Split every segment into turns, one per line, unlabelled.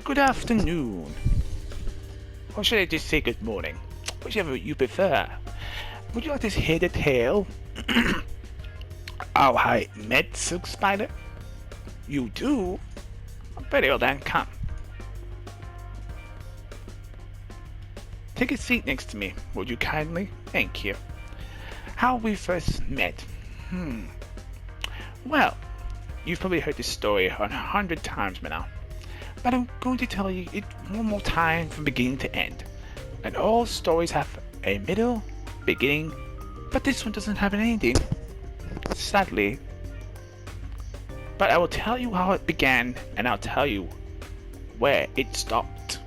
Good afternoon. Or should I just say good morning? Whichever you prefer. Would you like to hear the tale? How I met Silk Spider? You do? Very well then, come. Take a seat next to me, would you kindly? Thank you. How we first met? Well, you've probably heard this story 100 times by now. But I'm going to tell you it one more time from beginning to end. And all stories have a middle, beginning, but this one doesn't have an ending. Sadly. But I will tell you how it began, and I'll tell you where it stopped.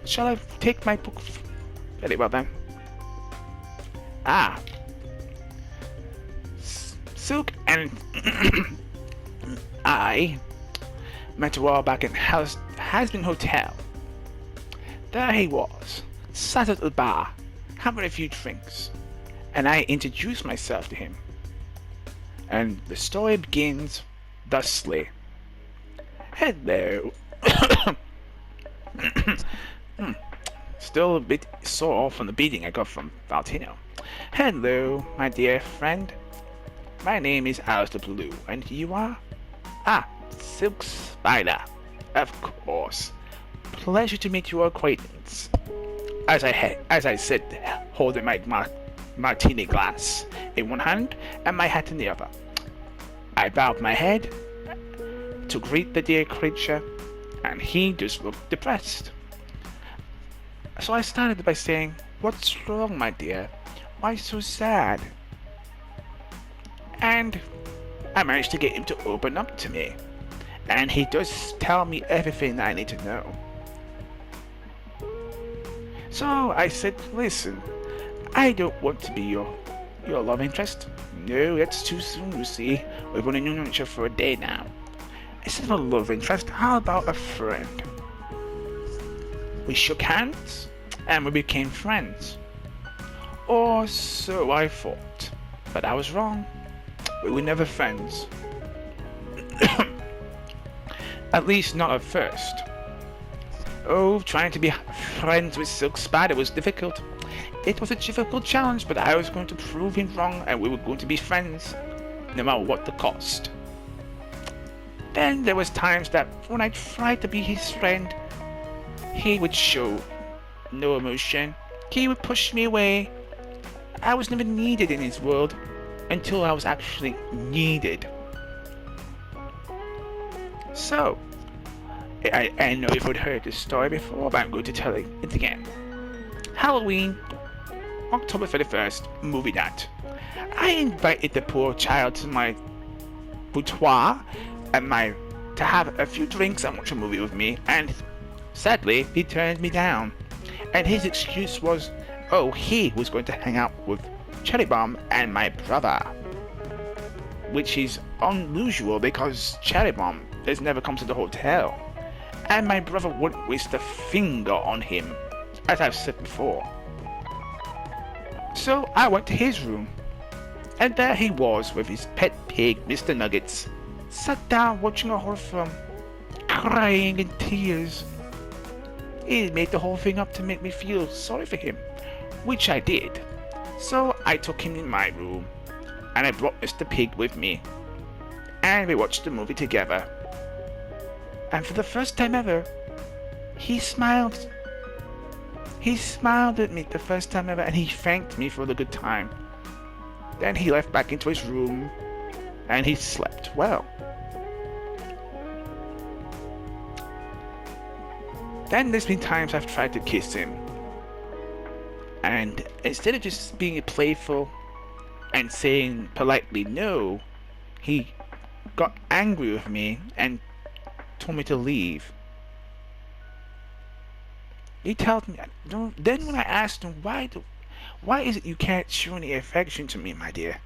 Shall I take my book? Very well then. Silk and I met a while back in Hasbin Hotel. There he was, sat at the bar, having a few drinks, and I introduced myself to him. And the story begins thusly. Hello. Still a bit sore from the beating I got from Valtino. Hello, my dear friend. My name is Alistair Blue, and you are? Silk Spider. Of course. Pleasure to meet your acquaintance. As I said, holding my martini glass in one hand and my hat in the other. I bowed my head to greet the dear creature, and he just looked depressed. So I started by saying, "What's wrong, my dear? Why so sad?" And I managed to get him to open up to me. And he does tell me everything I need to know. So I said, "Listen, I don't want to be your love interest. No, that's too soon, you see. We've only known each other for a day now. Instead of a love interest, how about a friend?" We shook hands, and we became friends. Or so I thought. But I was wrong. We were never friends. At least not at first. Oh, trying to be friends with Silk Spider was difficult. It was a difficult challenge, but I was going to prove him wrong, and we were going to be friends, no matter what the cost. Then there was times that when I tried to be his friend, he would show no emotion. He would push me away. I was never needed in his world until I was actually needed. So, I know you've heard this story before, but I'm going to tell it again. Halloween, October 31st, movie night. I invited the poor child to my boudoir to have a few drinks and watch a movie with me, and sadly, he turned me down. And his excuse was, he was going to hang out with Cherry Bomb and my brother. Which is unusual because Cherry Bomb has never come to the hotel, and my brother wouldn't waste a finger on him, as I've said before. So I went to his room, and there he was with his pet pig, Mr. Nuggets, sat down watching a horror film, crying in tears. He made the whole thing up to make me feel sorry for him, which I did. So I took him in my room, and I brought Mr. Pig with me, and we watched the movie together. And for the first time ever, he smiled. He smiled at me the first time ever, and he thanked me for the good time. Then he left back into his room, and he slept well. Then there's been times I've tried to kiss him, and instead of just being playful and saying politely no, he got angry with me and told me to leave. He told me, then when I asked him, why is it you can't show any affection to me, my dear?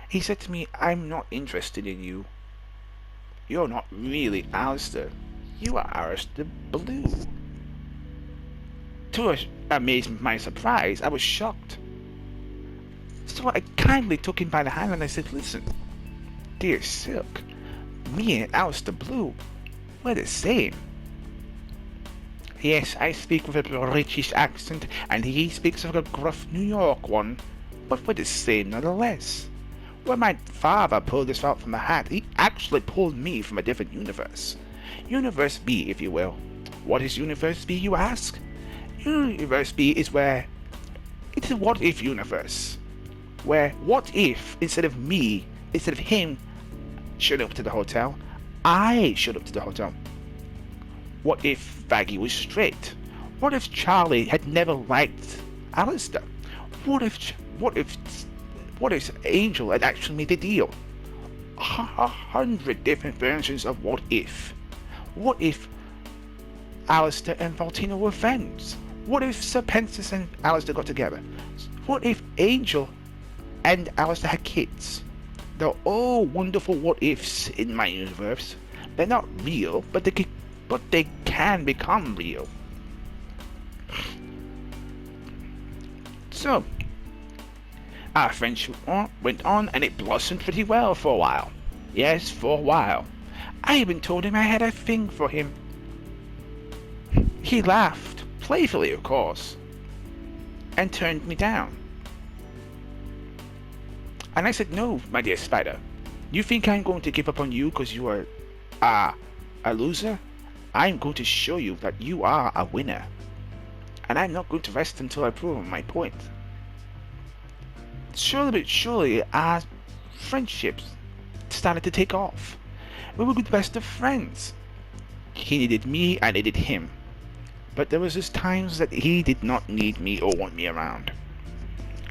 He said to me, "I'm not interested in you. You're not really Alistair. You are Alistair Blue." To my surprise, I was shocked. So I kindly took him by the hand and I said, "Listen, dear Silk, me and Alistair Blue, we're the same. Yes, I speak with a British accent, and he speaks with a gruff New York one, but we're the same nonetheless. When my father pulled this out from the hat, he actually pulled me from a different universe. Universe B, if you will. What is Universe B, you ask? Universe B is where it's a what if universe. Where what if, instead of him showed up to the hotel, I showed up to the hotel. What if Baggy was straight? What if Charlie had never liked Alistair? What if Angel had actually made a deal? 100 different versions of what if. What if Alistair and Valtina were friends? What if Sir Pensis and Alistair got together? What if Angel and Alistair had kids? They're all wonderful what ifs in my universe. They're not real, but they can become real. So, our friendship went on, and it blossomed pretty well for a while. Yes, for a while. I even told him I had a thing for him. He laughed, playfully of course, and turned me down. And I said, no, my dear Spider. You think I'm going to give up on you because you are a loser? I'm going to show you that you are a winner. And I'm not going to rest until I prove my point. Surely but surely our friendships started to take off. We were good best of friends. He needed me, I needed him. But there was just times that he did not need me or want me around.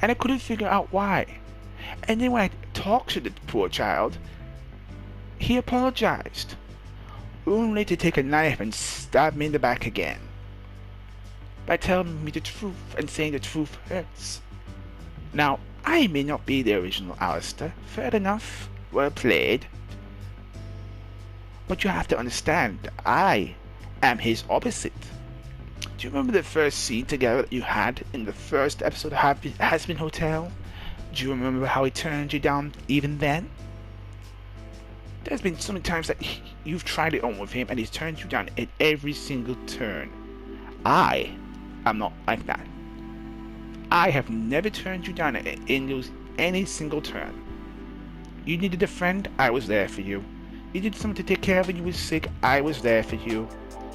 And I couldn't figure out why. And then when I talked to the poor child, he apologized, only to take a knife and stab me in the back again, by telling me the truth and saying the truth hurts. Now, I may not be the original Alistair, fair enough, well played, but you have to understand, I am his opposite. Do you remember the first scene together that you had in the first episode of Hazbin Hotel? Do you remember how he turned you down even then? There's been so many times that you've tried it on with him and he's turned you down at every single turn. I am not like that. I have never turned you down in any single turn. You needed a friend, I was there for you. You needed someone to take care of when you were sick, I was there for you.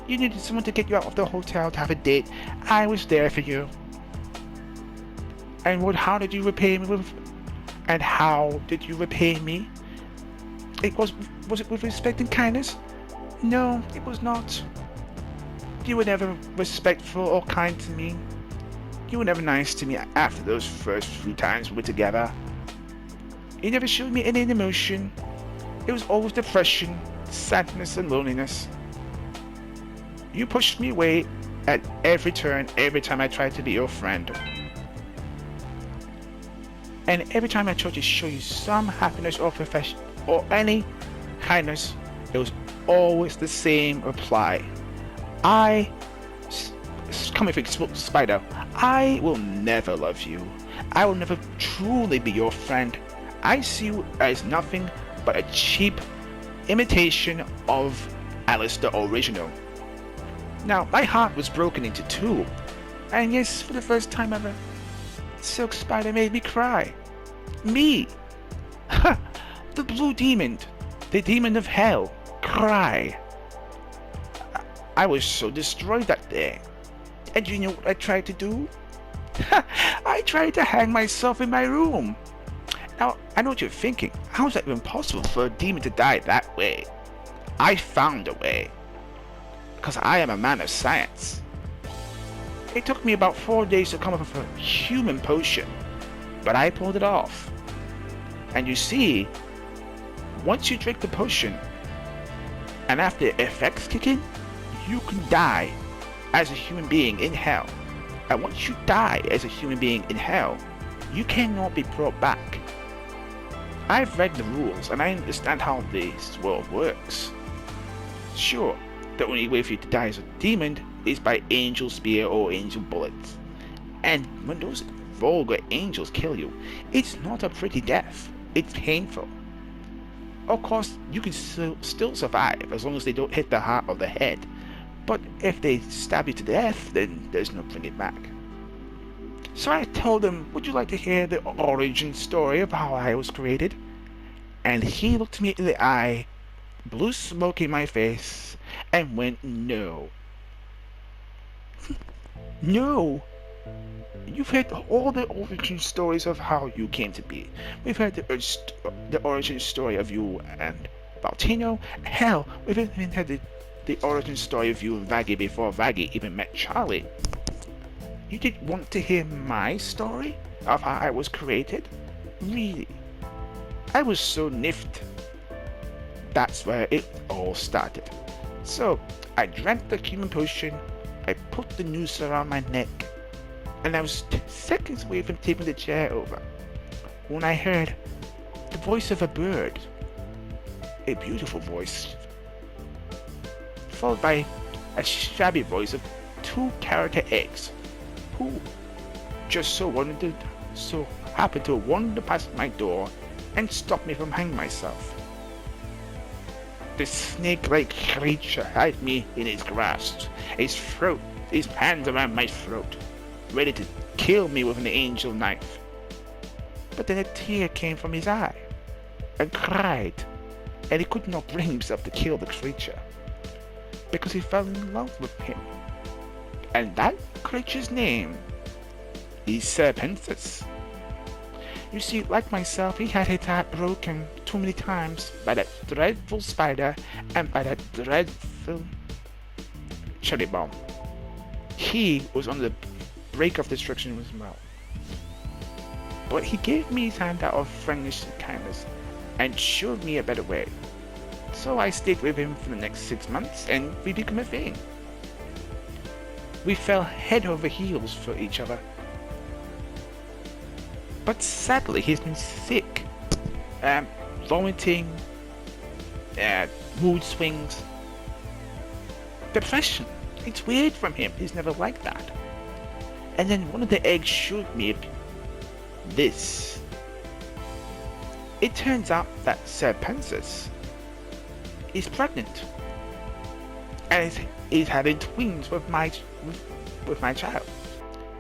You needed someone to get you out of the hotel to have a date, I was there for you. And how did you repay me with? And how did you repay me? Was it with respect and kindness? No, it was not. You were never respectful or kind to me. You were never nice to me after those first few times we were together. You never showed me any emotion. It was always depression, sadness, and loneliness. You pushed me away at every turn, every time I tried to be your friend. And every time I tried to show you some happiness or affection or any kindness, it was always the same reply. Coming from Spider, I will never love you. I will never truly be your friend. I see you as nothing but a cheap imitation of Alistair Original. Now, my heart was broken into two, and yes, for the first time ever, Silk Spider made me cry. Me! The Blue Demon, the demon of hell, cry. I was so destroyed that day. And you know what I tried to do? I tried to hang myself in my room. Now, I know what you're thinking. How is that even possible for a demon to die that way? I found a way. Because I am a man of science. It took me about 4 days to come up with a human potion. But I pulled it off. And you see, once you drink the potion, and after the effects kick in, you can die as a human being in hell. And once you die as a human being in hell, you cannot be brought back. I've read the rules and I understand how this world works. Sure, the only way for you to die as a demon is by angel spear or angel bullets. And when those vulgar angels kill you, it's not a pretty death, it's painful. Of course, you can still survive as long as they don't hit the heart or the head. But if they stab you to death, then there's no bringing back. So I told him, would you like to hear the origin story of how I was created? And he looked me in the eye, blew smoke in my face, and went, no. No! You've heard all the origin stories of how you came to be. We've heard the origin story of you and Valtino. Hell, we've even heard the origin story of you and Vaggie before Vaggie even met Charlie. You didn't want to hear my story of how I was created? Really? I was so niffed. That's where it all started. So, I drank the human potion, I put the noose around my neck, and I was seconds away from tipping the chair over when I heard the voice of a bird. A beautiful voice, followed by a shabby voice of 2 character eggs, who just so happened to wander past my door and stop me from hanging myself. The snake-like creature had me in his grasp, his hands around my throat, ready to kill me with an angel knife. But then a tear came from his eye, and cried, and he could not bring himself to kill the creature, because he fell in love with him. And that creature's name is Serpentis. You see, like myself, he had his heart broken too many times by that dreadful spider and by that dreadful cherry bomb. He was on the brink of destruction as well. But he gave me his hand out of friendliness and kindness and showed me a better way. So I stayed with him for the next 6 months and we became a thing. We fell head over heels for each other. But sadly, he's been sick, vomiting, mood swings, depression. It's weird from him. He's never like that. And then one of the eggs showed me this. It turns out that Serpentis is pregnant, and is having twins with my child.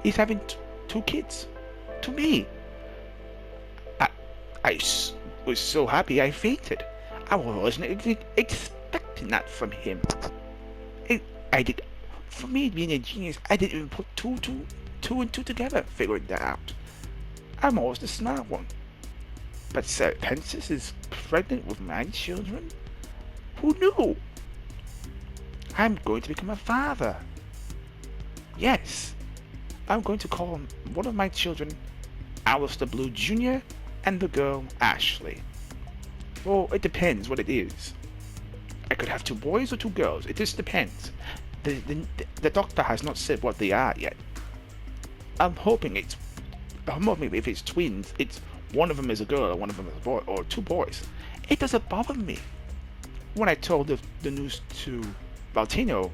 He's having 2 kids, to me. I was so happy I fainted. I wasn't expecting that from him. For me being a genius, I didn't even put two and two together, figuring that out. I'm always the smart one. But Serpentis is pregnant with my children? Who knew? I'm going to become a father. Yes, I'm going to call one of my children Alistair Blue Jr. and the girl Ashley. Well, it depends what it is. I could have 2 boys or 2 girls. It just depends. The doctor has not said what they are yet. I'm hoping if it's twins, it's one of them is a girl or one of them is a boy, or 2 boys. It doesn't bother me. When I told the news to Valtino,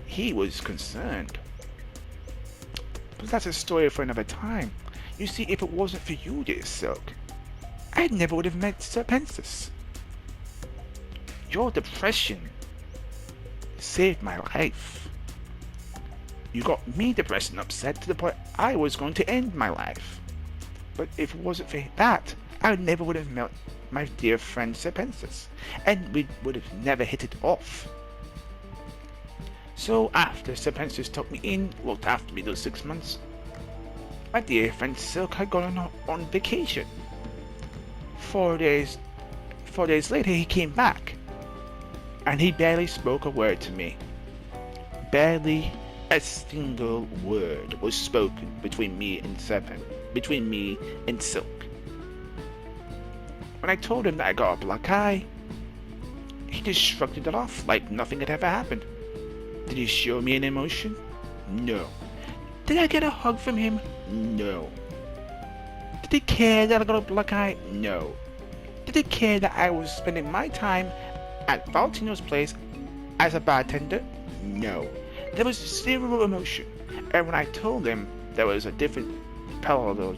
he was concerned. But that's a story for another time. You see, if it wasn't for you, dear Silk, I never would have met Serpentis. Your depression saved my life. You got me depressed and upset to the point I was going to end my life. But if it wasn't for that, I never would have met my dear friend Serpentis, and we would have never hit it off. So after Serpentis took me in, looked after me those 6 months, my dear friend Silk had gone on vacation. 4 days later he came back, and he barely spoke a word to me. Barely a single word was spoken between me and Silk. When I told him that I got a black eye, he just shrugged it off like nothing had ever happened. Did he show me an emotion? No. Did I get a hug from him? No. Did he care that I got a black eye? No. Did he care that I was spending my time at Valtino's place as a bartender? No. There was 0 emotion. And when I told him there was a different parallel